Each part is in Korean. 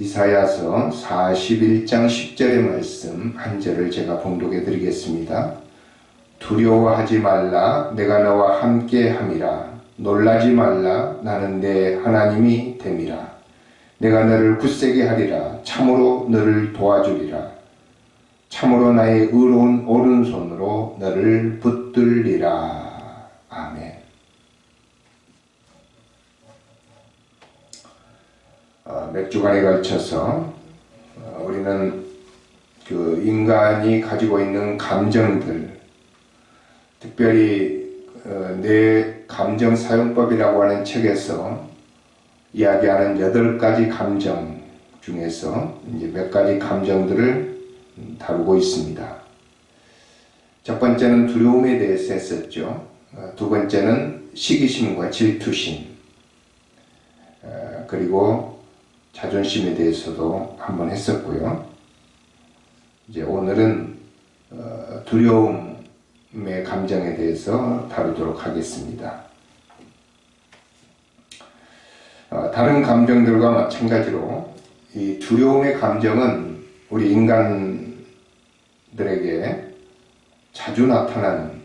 이사야서 41장 10절의 말씀 한 절을 제가 봉독해 드리겠습니다. 두려워하지 말라, 내가 너와 함께 함이라. 놀라지 말라, 나는 내 하나님이 됨이라. 내가 너를 굳세게 하리라. 참으로 너를 도와주리라. 참으로 나의 의로운 오른손으로 너를 붙들리라. 아멘. 몇 주간에 걸쳐서 우리는 그 인간이 가지고 있는 감정들, 특별히 내 감정 사용법이라고 하는 책에서 이야기하는 8가지 감정 중에서 이제 몇 가지 감정들을 다루고 있습니다. 첫 번째는 두려움에 대해서 했었죠. 두 번째는 시기심과 질투심, 그리고 자존심에 대해서도 한번 했었고요. 이제 오늘은 두려움의 감정에 대해서 다루도록 하겠습니다. 다른 감정들과 마찬가지로 이 두려움의 감정은 우리 인간들에게 자주 나타나는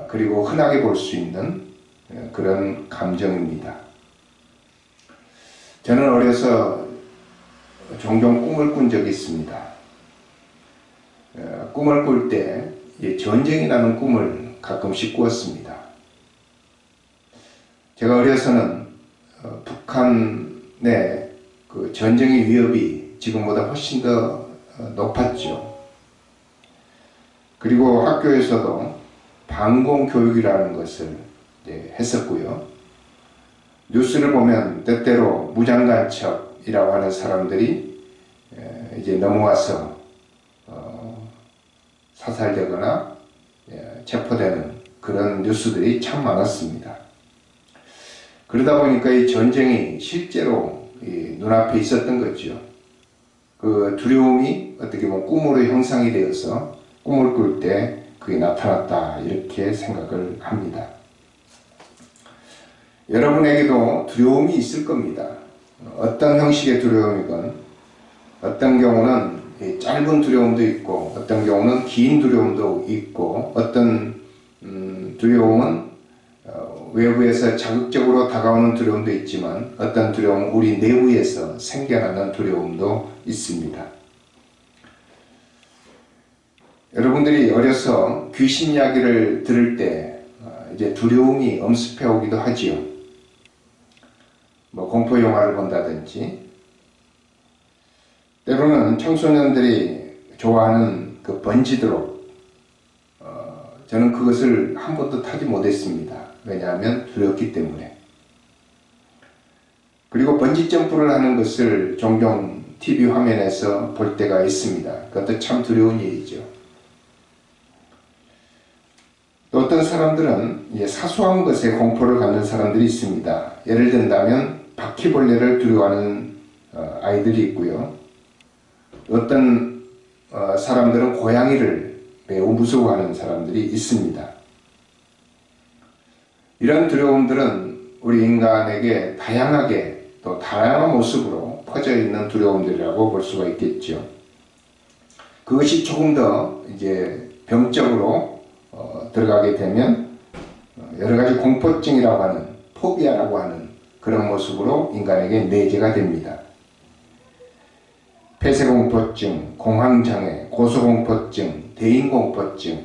그리고 흔하게 볼 수 있는 그런 감정입니다. 저는 어려서 종종 꿈을 꾼 적이 있습니다. 꿈을 꿀 때 전쟁이 나는 꿈을 가끔씩 꾸었습니다. 제가 어려서는 북한의 그 전쟁의 위협이 지금보다 훨씬 더 높았죠. 그리고 학교에서도 방공교육이라는 것을 했었고요. 뉴스를 보면 때때로 무장간첩이라고 하는 사람들이 이제 넘어와서 사살되거나 체포되는 그런 뉴스들이 참 많았습니다. 그러다 보니까 이 전쟁이 실제로 눈앞에 있었던 거죠. 그 두려움이 어떻게 보면 꿈으로 형상이 되어서 꿈을 꿀 때 그게 나타났다, 이렇게 생각을 합니다. 여러분에게도 두려움이 있을 겁니다. 어떤 형식의 두려움이건, 어떤 경우는 짧은 두려움도 있고, 어떤 경우는 긴 두려움도 있고, 어떤 두려움은 외부에서 자극적으로 다가오는 두려움도 있지만, 어떤 두려움은 우리 내부에서 생겨나는 두려움도 있습니다. 여러분들이 어려서 귀신 이야기를 들을 때 이제 두려움이 엄습해 오기도 하지요. 공포 영화를 본다든지, 때로는 청소년들이 좋아하는 그 번지드롭, 저는 그것을 한 번도 타지 못했습니다. 왜냐하면 두렵기 때문에. 그리고 번지 점프를 하는 것을 종종 TV 화면에서 볼 때가 있습니다. 그것도 참 두려운 일이죠. 또 어떤 사람들은 사소한 것에 공포를 갖는 사람들이 있습니다. 예를 든다면 바퀴벌레를 두려워하는 아이들이 있고요. 어떤 사람들은 고양이를 매우 무서워하는 사람들이 있습니다. 이런 두려움들은 우리 인간에게 다양하게 또 다양한 모습으로 퍼져 있는 두려움들이라고 볼 수가 있겠죠. 그것이 조금 더 이제 병적으로 들어가게 되면 여러 가지 공포증이라고 하는, 포비아라고 하는 그런 모습으로 인간에게 내재가 됩니다. 폐쇄공포증, 공황장애, 고소공포증, 대인공포증,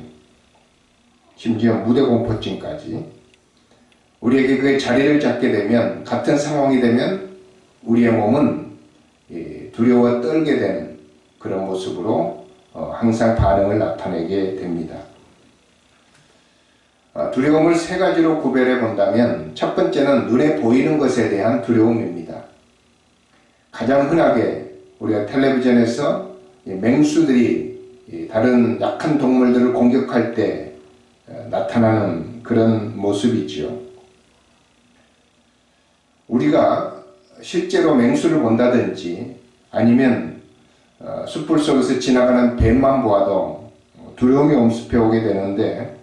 심지어 무대공포증까지 우리에게 그 자리를 잡게 되면, 같은 상황이 되면 우리의 몸은 두려워 떨게 되는 그런 모습으로 항상 반응을 나타내게 됩니다. 두려움을 3가지로 구별해 본다면, 첫 번째는 눈에 보이는 것에 대한 두려움입니다. 가장 흔하게 우리가 텔레비전에서 맹수들이 다른 약한 동물들을 공격할 때 나타나는 그런 모습이죠. 우리가 실제로 맹수를 본다든지 아니면 숯불 속에서 지나가는 뱀만 보아도 두려움이 엄습해 오게 되는데,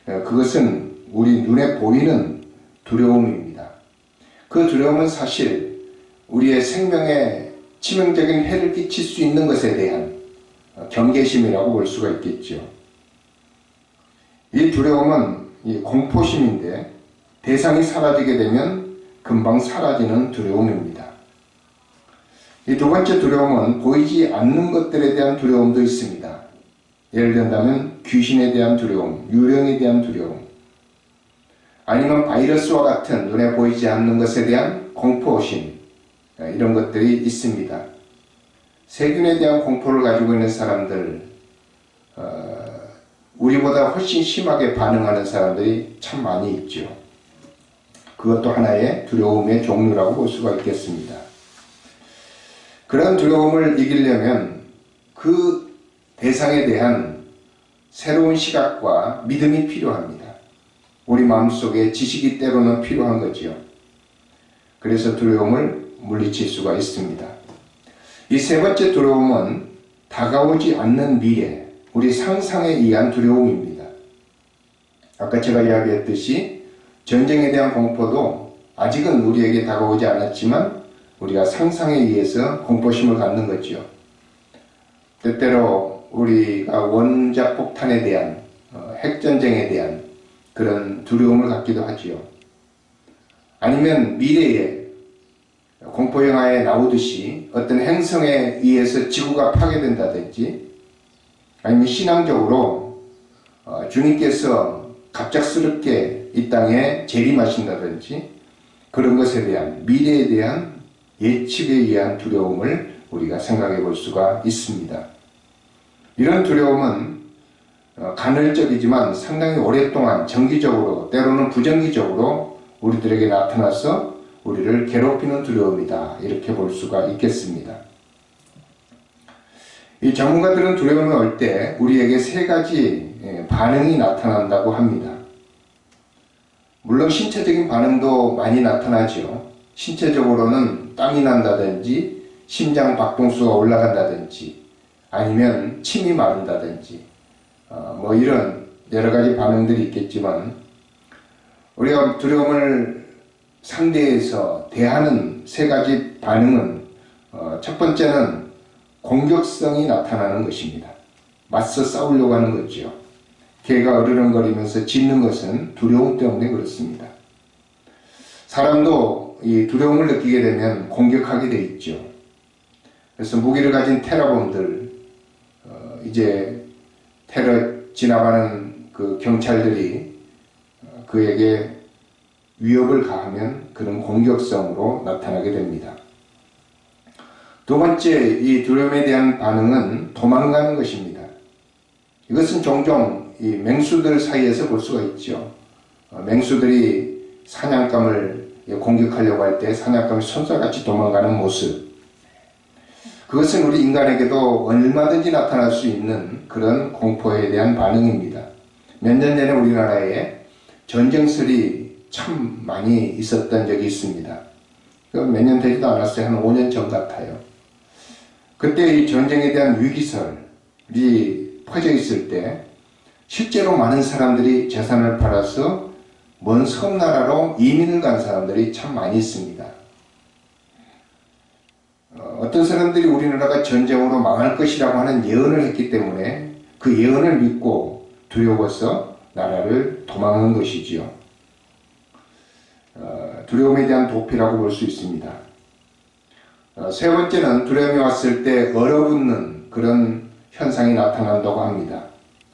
그것은 우리 눈에 보이는 두려움입니다. 그 두려움은 사실 우리의 생명에 치명적인 해를 끼칠 수 있는 것에 대한 경계심이라고 볼 수가 있겠죠. 이 두려움은 이 공포심인데 대상이 사라지게 되면 금방 사라지는 두려움입니다. 이 두 번째 두려움은 보이지 않는 것들에 대한 두려움도 있습니다. 예를 든다면 귀신에 대한 두려움, 유령에 대한 두려움, 아니면 바이러스와 같은 눈에 보이지 않는 것에 대한 공포심, 이런 것들이 있습니다. 세균에 대한 공포를 가지고 있는 사람들, 우리보다 훨씬 심하게 반응하는 사람들이 참 많이 있죠. 그것도 하나의 두려움의 종류라고 볼 수가 있겠습니다. 그런 두려움을 이기려면 그 대상에 대한 새로운 시각과 믿음이 필요합니다. 우리 마음속에 지식이 때로는 필요한 거지요. 그래서 두려움을 물리칠 수가 있습니다. 이 세 번째 두려움은 다가오지 않는 미래, 우리 상상에 의한 두려움입니다. 아까 제가 이야기했듯이 전쟁에 대한 공포도 아직은 우리에게 다가오지 않았지만 우리가 상상에 의해서 공포심을 갖는 거죠. 때때로 우리가 원자 폭탄에 대한 핵전쟁에 대한 그런 두려움을 갖기도 하지요. 아니면 미래에 공포영화에 나오듯이 어떤 행성에 의해서 지구가 파괴된다든지, 아니면 신앙적으로 주님께서 갑작스럽게 이 땅에 재림하신다든지, 그런 것에 대한 미래에 대한 예측에 의한 두려움을 우리가 생각해 볼 수가 있습니다. 이런 두려움은 간헐적이지만 상당히 오랫동안 정기적으로, 때로는 부정기적으로 우리들에게 나타나서 우리를 괴롭히는 두려움이다, 이렇게 볼 수가 있겠습니다. 이 전문가들은 두려움이 올 때 우리에게 세 가지 반응이 나타난다고 합니다. 물론 신체적인 반응도 많이 나타나죠. 신체적으로는 땀이 난다든지, 심장 박동수가 올라간다든지, 아니면 침이 마른다든지, 이런 여러 가지 반응들이 있겠지만, 우리가 두려움을 상대해서 대하는 세 가지 반응은, 첫 번째는 공격성이 나타나는 것입니다. 맞서 싸우려고 하는 거죠. 개가 으르렁거리면서 짖는 것은 두려움 때문에 그렇습니다. 사람도 이 두려움을 느끼게 되면 공격하게 돼 있죠. 그래서 무기를 가진 테러범들, 이제 테러 지나가는 그 경찰들이 그에게 위협을 가하면 그런 공격성으로 나타나게 됩니다. 두 번째, 이 두려움에 대한 반응은 도망가는 것입니다. 이것은 종종 이 맹수들 사이에서 볼 수가 있죠. 맹수들이 사냥감을 공격하려고 할 때 사냥감이 손살같이 도망가는 모습, 그것은 우리 인간에게도 얼마든지 나타날 수 있는 그런 공포에 대한 반응입니다. 몇 년 전에 우리나라에 전쟁설이 참 많이 있었던 적이 있습니다. 몇 년 되지도 않았어요. 한 5년 전 같아요. 그때 이 전쟁에 대한 위기설이 퍼져 있을 때 실제로 많은 사람들이 재산을 팔아서 먼 섬나라로 이민을 간 사람들이 참 많이 있습니다. 어떤 사람들이 우리나라가 전쟁으로 망할 것이라고 하는 예언을 했기 때문에 그 예언을 믿고 두려워서 나라를 도망한 것이지요. 두려움에 대한 도피라고 볼 수 있습니다. 세 번째는 두려움이 왔을 때 얼어붙는 그런 현상이 나타난다고 합니다.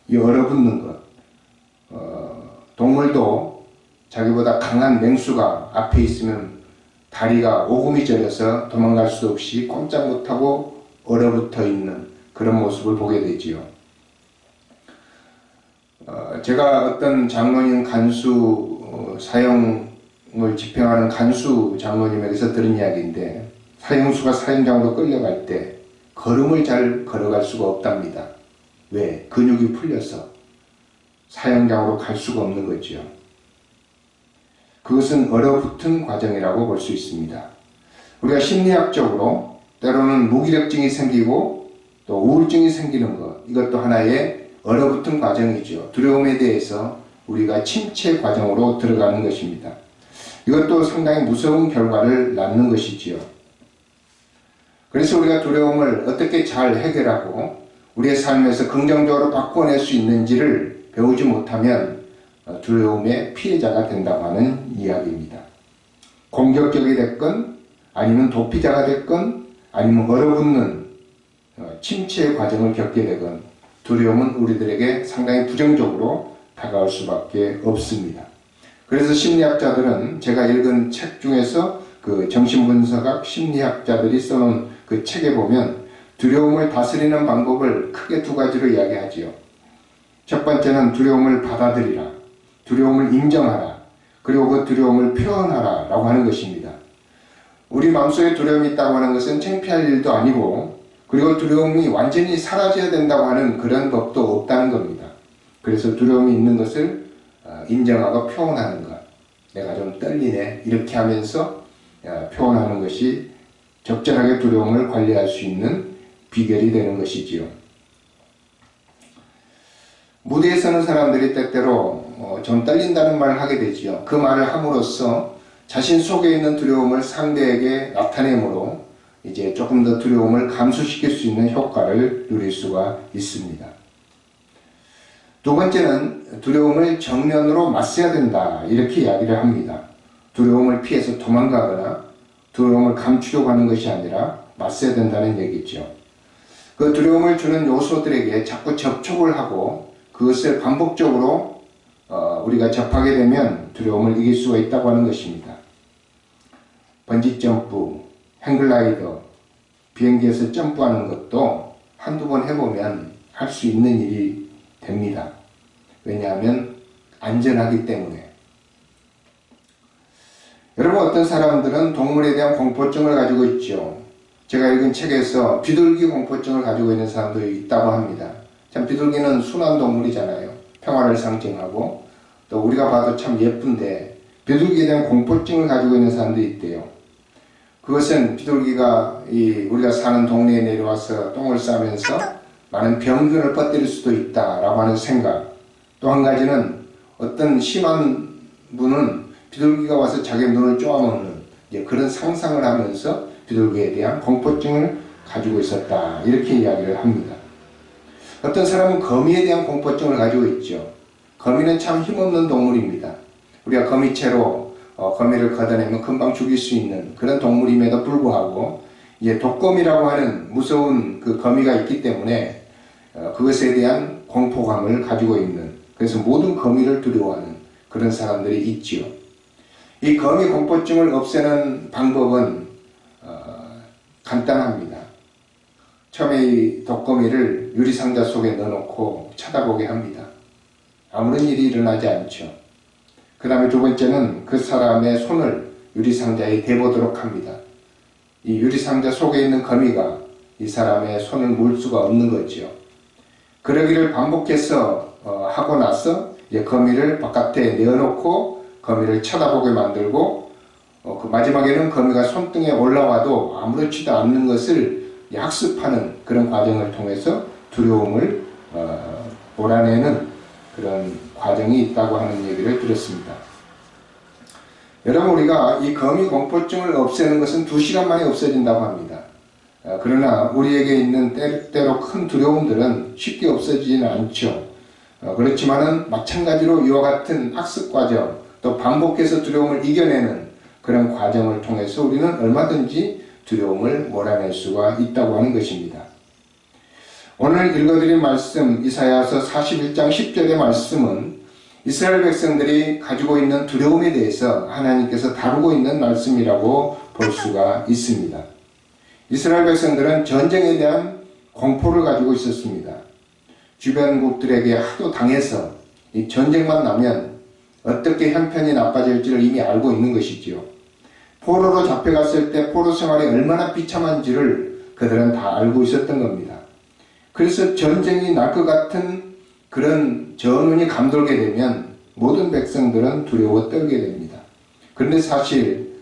이 얼어붙는 것, 동물도 자기보다 강한 맹수가 앞에 있으면 다리가 오금이 저려서 도망갈 수 없이 꼼짝 못하고 얼어붙어 있는 그런 모습을 보게 되지요. 제가 어떤 장로님 간수 사형을 집행하는 간수 장로님에게서 들은 이야기인데, 사형수가 사형장으로 끌려갈 때 걸음을 잘 걸어갈 수가 없답니다. 왜? 근육이 풀려서 사형장으로 갈 수가 없는 거죠. 그것은 얼어붙은 과정이라고 볼 수 있습니다. 우리가 심리학적으로 때로는 무기력증이 생기고 또 우울증이 생기는 것, 이것도 하나의 얼어붙은 과정이죠. 두려움에 대해서 우리가 침체 과정으로 들어가는 것입니다. 이것도 상당히 무서운 결과를 낳는 것이지요. 그래서 우리가 두려움을 어떻게 잘 해결하고 우리의 삶에서 긍정적으로 바꿔낼 수 있는지를 배우지 못하면 두려움의 피해자가 된다고 하는 이야기입니다. 공격적이 됐건 아니면 도피자가 됐건 아니면 얼어붙는 침체의 과정을 겪게 되건 두려움은 우리들에게 상당히 부정적으로 다가올 수밖에 없습니다. 그래서 심리학자들은 제가 읽은 책 중에서 그 정신분석학 심리학자들이 써놓은 그 책에 보면 두려움을 다스리는 방법을 크게 두 가지로 이야기하지요. 첫 번째는 두려움을 받아들이라, 두려움을 인정하라, 그리고 그 두려움을 표현하라 라고 하는 것입니다. 우리 마음속에 두려움이 있다고 하는 것은 창피할 일도 아니고, 그리고 두려움이 완전히 사라져야 된다고 하는 그런 법도 없다는 겁니다. 그래서 두려움이 있는 것을 인정하고 표현하는 것, 내가 좀 떨리네 이렇게 하면서 표현하는 것이 적절하게 두려움을 관리할 수 있는 비결이 되는 것이지요. 무대에 서는 사람들이 때때로 좀 떨린다는 말을 하게 되지요. 그 말을 함으로써 자신 속에 있는 두려움을 상대에게 나타내므로 이제 조금 더 두려움을 감소시킬 수 있는 효과를 누릴 수가 있습니다. 두 번째는 두려움을 정면으로 맞서야 된다 이렇게 이야기를 합니다. 두려움을 피해서 도망가거나 두려움을 감추려고 하는 것이 아니라 맞서야 된다는 얘기죠. 그 두려움을 주는 요소들에게 자꾸 접촉을 하고 그것을 반복적으로 우리가 접하게 되면 두려움을 이길 수가 있다고 하는 것입니다. 번지점프, 행글라이더, 비행기에서 점프하는 것도 한두 번 해보면 할 수 있는 일이 됩니다. 왜냐하면 안전하기 때문에. 여러분, 어떤 사람들은 동물에 대한 공포증을 가지고 있죠. 제가 읽은 책에서 비둘기 공포증을 가지고 있는 사람도 있다고 합니다. 참 비둘기는 순한 동물이잖아요. 평화를 상징하고 또 우리가 봐도 참 예쁜데 비둘기에 대한 공포증을 가지고 있는 사람도 있대요. 그것은 비둘기가 우리가 사는 동네에 내려와서 똥을 싸면서 많은 병균을 퍼뜨릴 수도 있다라고 하는 생각. 또 한 가지는 어떤 심한 분은 비둘기가 와서 자기 눈을 쪼아먹는 그런 상상을 하면서 비둘기에 대한 공포증을 가지고 있었다 이렇게 이야기를 합니다. 어떤 사람은 거미에 대한 공포증을 가지고 있죠. 거미는 참 힘없는 동물입니다. 우리가 거미채로 거미를 걷어내면 금방 죽일 수 있는 그런 동물임에도 불구하고 이제 독거미라고 하는 무서운 그 거미가 있기 때문에 그것에 대한 공포감을 가지고 있는, 그래서 모든 거미를 두려워하는 그런 사람들이 있지요. 이 거미 공포증을 없애는 방법은 간단합니다. 처음에 이 독거미를 유리상자 속에 넣어놓고 쳐다보게 합니다. 아무런 일이 일어나지 않죠. 그 다음에 두 번째는 그 사람의 손을 유리상자에 대보도록 합니다. 이 유리상자 속에 있는 거미가 이 사람의 손을 물 수가 없는 거죠. 그러기를 반복해서 하고 나서 이제 거미를 바깥에 내어놓고 거미를 쳐다보게 만들고 그 마지막에는 거미가 손등에 올라와도 아무렇지도 않는 것을 학습하는 그런 과정을 통해서 두려움을 몰아내는 그런 과정이 있다고 하는 얘기를 들었습니다. 여러분, 우리가 이 거미 공포증을 없애는 것은 2시간 만에 없어진다고 합니다. 그러나 우리에게 있는 때로 큰 두려움들은 쉽게 없어지지는 않죠. 그렇지만은 마찬가지로 이와 같은 학습 과정, 또 반복해서 두려움을 이겨내는 그런 과정을 통해서 우리는 얼마든지 두려움을 몰아낼 수가 있다고 하는 것입니다. 오늘 읽어드린 말씀, 이사야서 41장 10절의 말씀은 이스라엘 백성들이 가지고 있는 두려움에 대해서 하나님께서 다루고 있는 말씀이라고 볼 수가 있습니다. 이스라엘 백성들은 전쟁에 대한 공포를 가지고 있었습니다. 주변국들에게 하도 당해서 이 전쟁만 나면 어떻게 형편이 나빠질지를 이미 알고 있는 것이지요. 포로로 잡혀갔을 때 포로 생활이 얼마나 비참한지를 그들은 다 알고 있었던 겁니다. 그래서 전쟁이 날 것 같은 그런 전운이 감돌게 되면 모든 백성들은 두려워 떨게 됩니다. 그런데 사실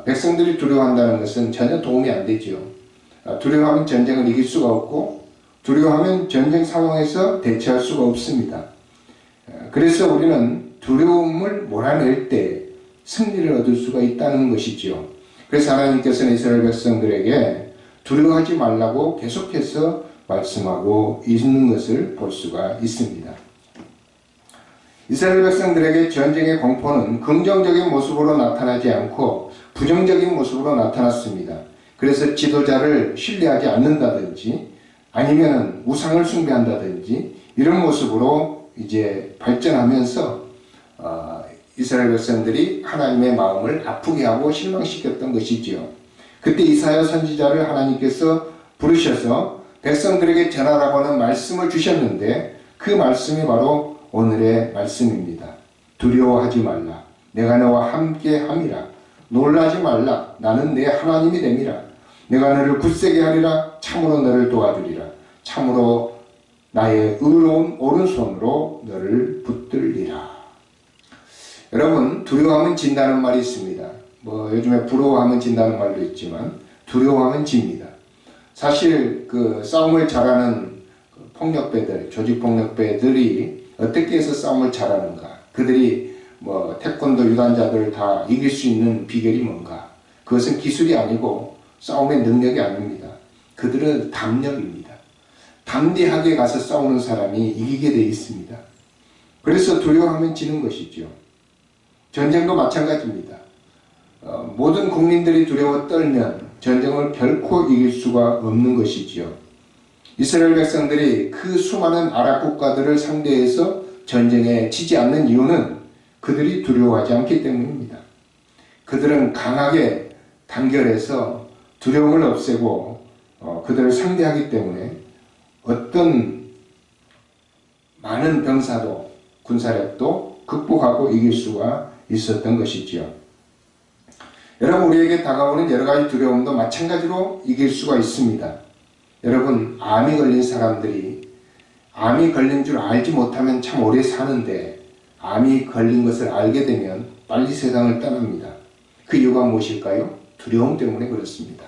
백성들이 두려워한다는 것은 전혀 도움이 안 되죠. 두려워하면 전쟁을 이길 수가 없고 두려워하면 전쟁 상황에서 대처할 수가 없습니다. 그래서 우리는 두려움을 몰아낼 때 승리를 얻을 수가 있다는 것이죠. 그래서 하나님께서는 이스라엘 백성들에게 두려워하지 말라고 계속해서 말씀하고 있는 것을 볼 수가 있습니다. 이스라엘 백성들에게 전쟁의 공포는 긍정적인 모습으로 나타나지 않고 부정적인 모습으로 나타났습니다. 그래서 지도자를 신뢰하지 않는다든지 아니면 우상을 숭배한다든지 이런 모습으로 이제 발전하면서 이스라엘 백성들이 하나님의 마음을 아프게 하고 실망시켰던 것이지요. 그때 이사야 선지자를 하나님께서 부르셔서 백성들에게 전하라고 하는 말씀을 주셨는데 그 말씀이 바로 오늘의 말씀입니다. 두려워하지 말라. 내가 너와 함께 함이라. 놀라지 말라. 나는 내 하나님이 됨이라. 내가 너를 굳세게 하리라. 참으로 너를 도와주리라. 참으로 나의 의로운 오른손으로 너를 붙들리라. 여러분, 두려워하면 진다는 말이 있습니다. 요즘에 부러워하면 진다는 말도 있지만 두려워하면 집니다. 사실 그 싸움을 잘하는 폭력배들, 조직폭력배들이 어떻게 해서 싸움을 잘하는가? 그들이 태권도 유단자들을 다 이길 수 있는 비결이 뭔가? 그것은 기술이 아니고 싸움의 능력이 아닙니다. 그들은 담력입니다. 담대하게 가서 싸우는 사람이 이기게 되어 있습니다. 그래서 두려워하면 지는 것이죠. 전쟁도 마찬가지입니다. 모든 국민들이 두려워 떨면 전쟁을 결코 이길 수가 없는 것이지요. 이스라엘 백성들이 그 수많은 아랍 국가들을 상대해서 전쟁에 지지 않는 이유는 그들이 두려워하지 않기 때문입니다. 그들은 강하게 단결해서 두려움을 없애고 그들을 상대하기 때문에 어떤 많은 병사도 군사력도 극복하고 이길 수가 있었던 것이지요. 여러분, 우리에게 다가오는 여러 가지 두려움도 마찬가지로 이길 수가 있습니다. 여러분, 암이 걸린 사람들이 암이 걸린 줄 알지 못하면 참 오래 사는데 암이 걸린 것을 알게 되면 빨리 세상을 떠납니다. 그 이유가 무엇일까요? 두려움 때문에 그렇습니다.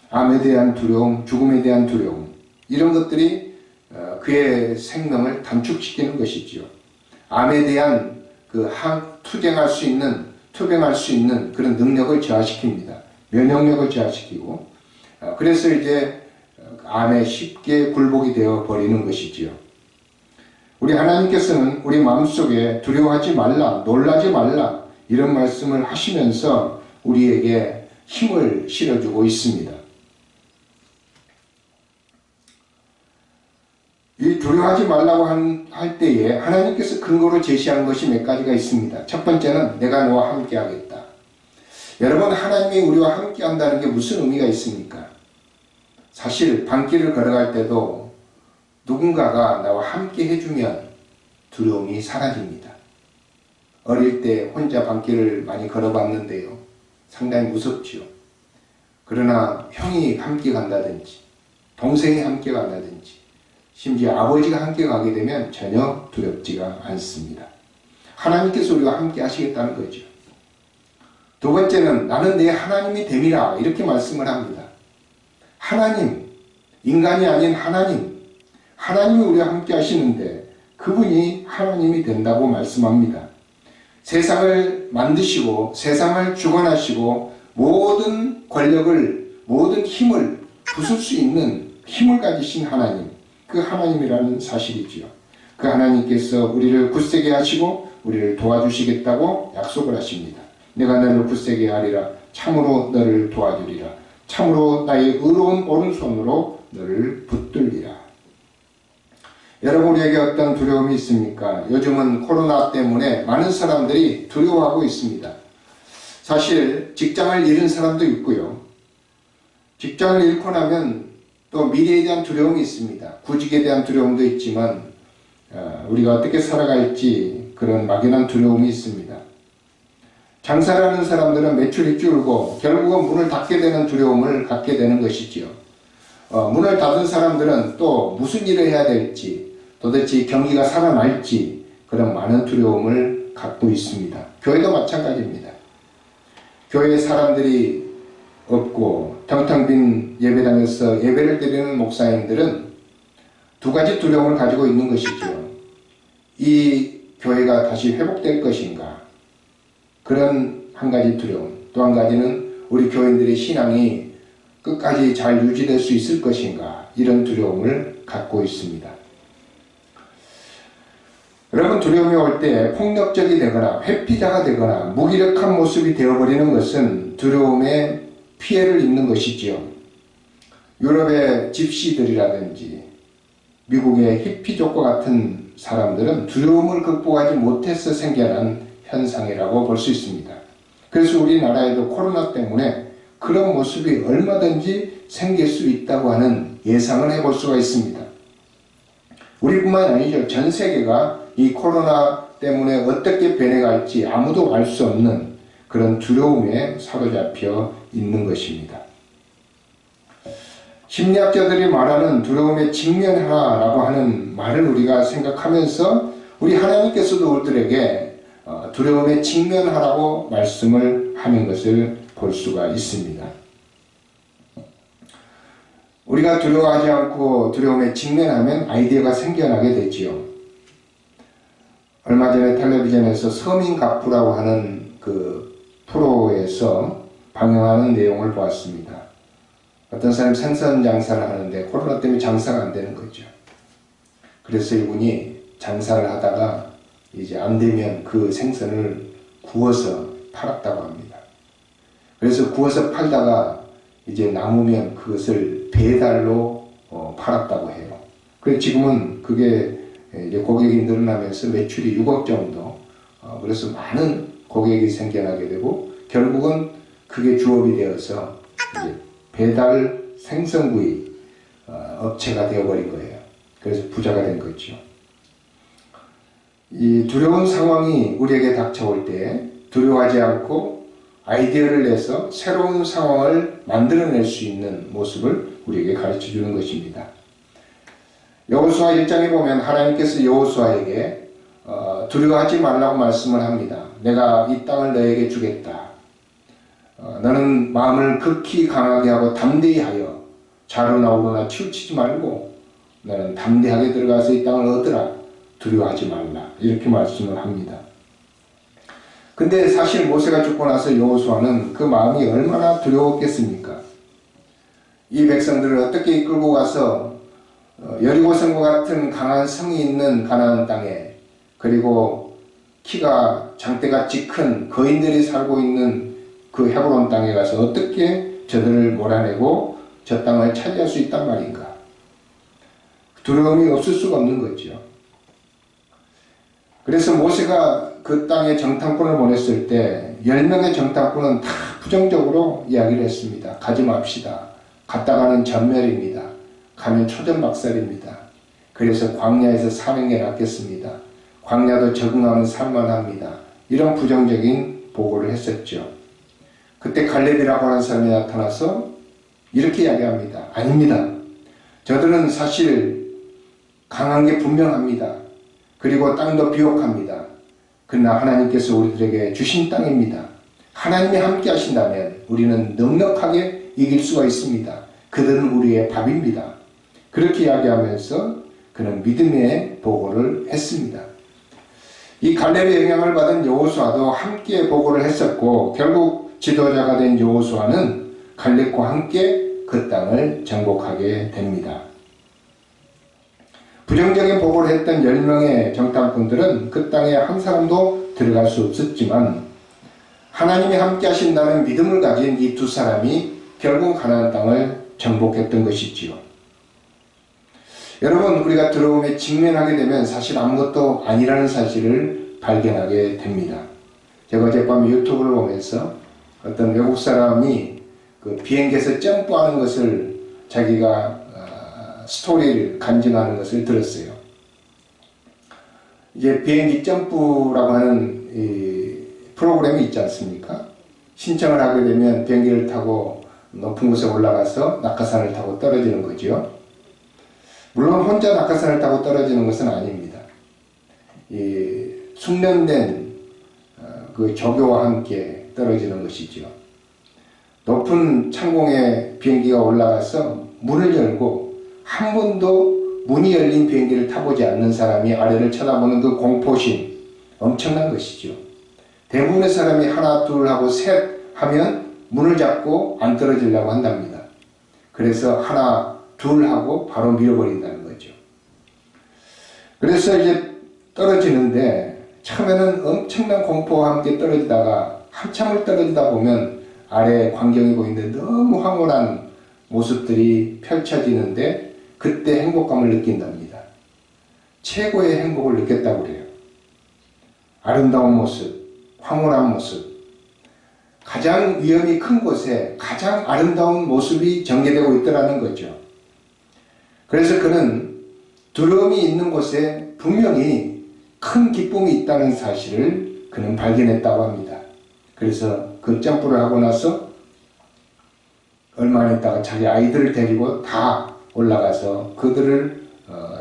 암에 대한 두려움, 죽음에 대한 두려움, 이런 것들이 그의 생명을 단축시키는 것이지요. 암에 대한 투병할 수 있는 그런 능력을 저하시킵니다. 면역력을 저하시키고, 그래서 이제 암에 쉽게 굴복이 되어 버리는 것이지요. 우리 하나님께서는 우리 마음속에 두려워하지 말라, 놀라지 말라, 이런 말씀을 하시면서 우리에게 힘을 실어주고 있습니다. 이 두려워하지 말라고 할 때에 하나님께서 근거로 제시한 것이 몇 가지가 있습니다. 첫 번째는 내가 너와 함께 하겠다. 여러분, 하나님이 우리와 함께 한다는 게 무슨 의미가 있습니까? 사실 밤길을 걸어갈 때도 누군가가 나와 함께 해주면 두려움이 사라집니다. 어릴 때 혼자 밤길을 많이 걸어봤는데요. 상당히 무섭지요. 그러나 형이 함께 간다든지 동생이 함께 간다든지 심지어 아버지가 함께 가게 되면 전혀 두렵지가 않습니다. 하나님께서 우리와 함께 하시겠다는 거죠. 두 번째는 나는 내 하나님이 됨이라, 이렇게 말씀을 합니다. 하나님, 인간이 아닌 하나님이 우리와 함께 하시는데 그분이 하나님이 된다고 말씀합니다. 세상을 만드시고 세상을 주관하시고 모든 권력을, 모든 힘을 부술 수 있는 힘을 가지신 하나님, 그 하나님이라는 사실이지요. 그 하나님께서 우리를 굳세게 하시고 우리를 도와주시겠다고 약속을 하십니다. 내가 너를 굳세게 하리라. 참으로 너를 도와주리라. 참으로 나의 의로운 오른손으로 너를 붙들리라. 여러분, 우리에게 어떤 두려움이 있습니까? 요즘은 코로나 때문에 많은 사람들이 두려워하고 있습니다. 사실 직장을 잃은 사람도 있고요. 직장을 잃고 나면 또 미래에 대한 두려움이 있습니다. 구직에 대한 두려움도 있지만 우리가 어떻게 살아갈지 그런 막연한 두려움이 있습니다. 장사를 하는 사람들은 매출이 줄고 결국은 문을 닫게 되는 두려움을 갖게 되는 것이지요. 문을 닫은 사람들은 또 무슨 일을 해야 될지, 도대체 경기가 살아날지 그런 많은 두려움을 갖고 있습니다. 교회도 마찬가지입니다. 교회에 사람들이 없고 텅텅 빈 예배당에서 예배를 드리는 목사님들은 두 가지 두려움을 가지고 있는 것이죠. 이 교회가 다시 회복될 것인가, 그런 한 가지 두려움. 또 한 가지는 우리 교인들의 신앙이 끝까지 잘 유지될 수 있을 것인가, 이런 두려움을 갖고 있습니다. 여러분, 두려움이 올 때 폭력적이 되거나 회피자가 되거나 무기력한 모습이 되어버리는 것은 두려움에 피해를 입는 것이지요. 유럽의 집시들이라든지 미국의 히피족과 같은 사람들은 두려움을 극복하지 못해서 생겨난 현상이라고 볼 수 있습니다. 그래서 우리나라에도 코로나 때문에 그런 모습이 얼마든지 생길 수 있다고 하는 예상을 해볼 수가 있습니다. 우리뿐만 아니죠. 전 세계가 이 코로나 때문에 어떻게 변해갈지 아무도 알 수 없는 그런 두려움에 사로잡혀 있는 것입니다. 심리학자들이 말하는 두려움에 직면하라고 하는 말을 우리가 생각하면서 우리 하나님께서도 우리들에게 두려움에 직면하라고 말씀을 하는 것을 볼 수가 있습니다. 우리가 두려워하지 않고 두려움에 직면하면 아이디어가 생겨나게 되지요. 얼마 전에 텔레비전에서 서민갑부라고 하는 그 프로에서 방영하는 내용을 보았습니다. 어떤 사람이 생선 장사를 하는데 코로나 때문에 장사가 안 되는 거죠. 그래서 이분이 장사를 하다가 이제 안 되면 그 생선을 구워서 팔았다고 합니다. 그래서 구워서 팔다가 이제 남으면 그것을 배달로 팔았다고 해요. 그래서 지금은 그게 이제 고객이 늘어나면서 매출이 6억 정도, 그래서 많은 고객이 생겨나게 되고 결국은 그게 주업이 되어서 이제 배달 생선구이 업체가 되어버린 거예요. 그래서 부자가 된 거죠. 이 두려운 상황이 우리에게 닥쳐올 때 두려워하지 않고 아이디어를 내서 새로운 상황을 만들어낼 수 있는 모습을 우리에게 가르쳐 주는 것입니다. 여호수아 1장에 보면 하나님께서 여호수아에게 두려워하지 말라고 말씀을 합니다. 내가 이 땅을 너에게 주겠다. 너는 마음을 극히 강하게 하고 담대히 하여 좌로나 우로나 치우치지 말고 너는 담대하게 들어가서 이 땅을 얻으라. 두려워하지 말라. 이렇게 말씀을 합니다. 근데 사실 모세가 죽고 나서 여호수아는 그 마음이 얼마나 두려웠겠습니까? 이 백성들을 어떻게 이끌고 가서 여리고성과 같은 강한 성이 있는 가나안 땅에, 그리고 키가 장대같이 큰 거인들이 살고 있는 그 헤브론 땅에 가서 어떻게 저들을 몰아내고 저 땅을 차지할 수 있단 말인가? 두려움이 없을 수가 없는 거죠. 그래서 모세가 그 땅에 정탐꾼을 보냈을 때 10명의 정탐꾼은 다 부정적으로 이야기를 했습니다. 가지 맙시다. 갔다가는 전멸입니다. 가면 초전박살입니다. 그래서 광야에서 사는 게 낫겠습니다. 광야도 적응하면 살만합니다. 이런 부정적인 보고를 했었죠. 그때 갈렙이라고 하는 사람이 나타나서 이렇게 이야기합니다. 아닙니다. 저들은 사실 강한 게 분명합니다. 그리고 땅도 비옥합니다. 그러나 하나님께서 우리들에게 주신 땅입니다. 하나님이 함께 하신다면 우리는 넉넉하게 이길 수가 있습니다. 그들은 우리의 밥입니다. 그렇게 이야기하면서 그는 믿음의 보고를 했습니다. 이 갈렙의 영향을 받은 여호수아도 함께 보고를 했었고 결국 지도자가 된 여호수아는 갈렙과 함께 그 땅을 정복하게 됩니다. 부정적인 보고를 했던 10명의 정탐꾼들은 그 땅에 한 사람도 들어갈 수 없었지만 하나님이 함께 하신다는 믿음을 가진 이 두 사람이 결국 가나안 땅을 정복했던 것이지요. 여러분, 우리가 두려움에 직면하게 되면 사실 아무것도 아니라는 사실을 발견하게 됩니다. 제가 어젯밤에 유튜브를 보면서 어떤 외국 사람이 그 비행기에서 점프하는 것을 자기가 스토리를 간증하는 것을 들었어요. 이제 비행기 점프라고 하는 이 프로그램이 있지 않습니까? 신청을 하게 되면 비행기를 타고 높은 곳에 올라가서 낙하산을 타고 떨어지는 거죠. 물론 혼자 낙하산을 타고 떨어지는 것은 아닙니다. 이 숙련된 그 조교와 함께 떨어지는 것이죠. 높은 창공에 비행기가 올라가서 문을 열고 한 번도 문이 열린 비행기를 타보지 않는 사람이 아래를 쳐다보는 그 공포심, 엄청난 것이죠. 대부분의 사람이 하나 둘 하고 셋 하면 문을 잡고 안 떨어지려고 한답니다. 그래서 하나, 둘 하고 바로 밀어버린다는 거죠. 그래서 이제 떨어지는데 처음에는 엄청난 공포와 함께 떨어지다가 한참을 떨어지다 보면 아래 광경이 보이는데 너무 황홀한 모습들이 펼쳐지는데 그때 행복감을 느낀답니다. 최고의 행복을 느꼈다고 그래요. 아름다운 모습, 황홀한 모습, 가장 위험이 큰 곳에 가장 아름다운 모습이 전개되고 있더라는 거죠. 그래서 그는 두려움이 있는 곳에 분명히 큰 기쁨이 있다는 사실을 그는 발견했다고 합니다. 그래서 그 점프를 하고 나서 얼마 안 있다가 자기 아이들을 데리고 다 올라가서 그들을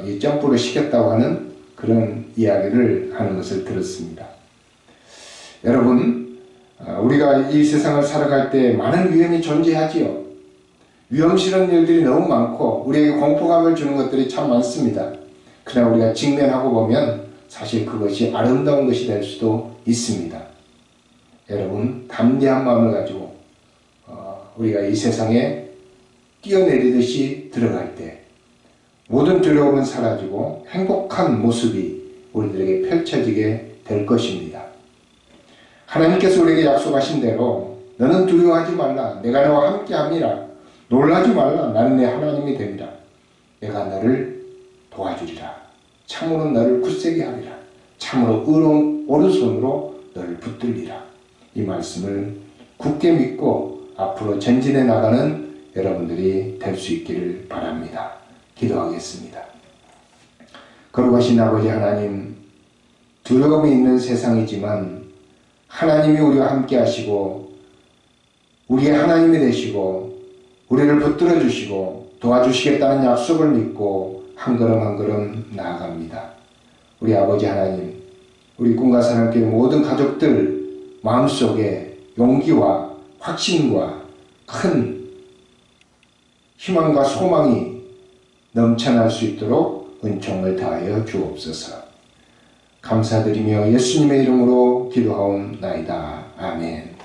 이 점프를 시켰다고 하는 그런 이야기를 하는 것을 들었습니다. 여러분, 우리가 이 세상을 살아갈 때 많은 위험이 존재하지요. 위험스러운 일들이 너무 많고 우리에게 공포감을 주는 것들이 참 많습니다. 그러나 우리가 직면하고 보면 사실 그것이 아름다운 것이 될 수도 있습니다. 여러분, 담대한 마음을 가지고 우리가 이 세상에 뛰어내리듯이 들어갈 때 모든 두려움은 사라지고 행복한 모습이 우리들에게 펼쳐지게 될 것입니다. 하나님께서 우리에게 약속하신 대로 너는 두려워하지 말라. 내가 너와 함께함이라. 놀라지 말라. 나는 내 하나님이 됨이라. 내가 너를 도와주리라. 참으로 너를 굳세게 하리라. 참으로 의로운 오른손으로 너를 붙들리라. 이 말씀을 굳게 믿고 앞으로 전진해 나가는 여러분들이 될 수 있기를 바랍니다. 기도하겠습니다. 거룩하신 아버지 하나님, 두려움이 있는 세상이지만 하나님이 우리와 함께 하시고 우리의 하나님이 되시고 우리를 붙들어 주시고 도와주시겠다는 약속을 믿고 한 걸음 한 걸음 나아갑니다. 우리 아버지 하나님, 우리 꿈과 사랑교회 모든 가족들 마음속에 용기와 확신과 큰 희망과 소망이 넘쳐날 수 있도록 은총을 다하여 주옵소서. 감사드리며 예수님의 이름으로 기도하옵나이다. 아멘.